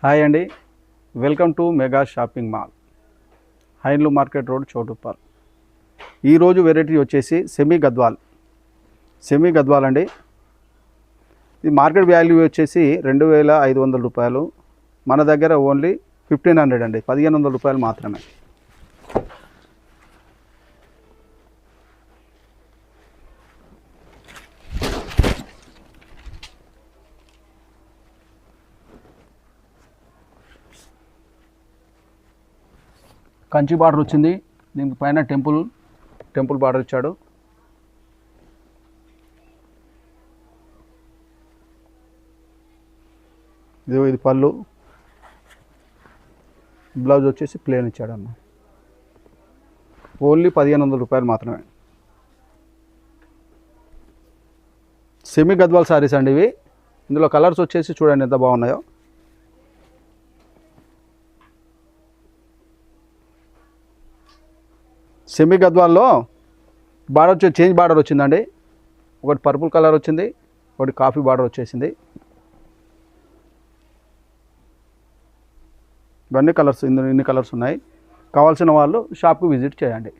Hi అండి, welcome to mega shopping mall, హైన్లూ market road, Choutuppal. ఈరోజు వెరైటీ వచ్చేసి సెమీ గద్వాల్ అండి. ఇది మార్కెట్ వాల్యూ వచ్చేసి 2500 రూపాయలు. మన దగ్గర ఓన్లీ 1500 అండి, 1500 రూపాయలు మాత్రమే. కంచి బార్డర్ వచ్చింది, దీనికి పైన టెంపుల్ బార్డర్ ఇచ్చాడు. ఇది పళ్ళు, బ్లౌజ్ వచ్చేసి ప్లేన్ ఇచ్చాడు అన్న. ఓన్లీ 1500 రూపాయలు మాత్రమే. సెమీ గద్వాల్ శారీస్ అండి ఇవి. ఇందులో కలర్స్ వచ్చేసి చూడండి ఎంత బాగున్నాయో. సెమీ గద్వాల్లో బార్డర్ వచ్చి చేంజ్ బార్డర్ వచ్చిందండి. ఒకటి పర్పుల్ కలర్ వచ్చింది, ఒకటి కాఫీ బార్డర్ వచ్చేసింది. ఇవన్నీ కలర్స్, ఇందులో ఇన్ని కలర్స్ ఉన్నాయి. కావాల్సిన వాళ్ళు షాప్కి విజిట్ చేయండి.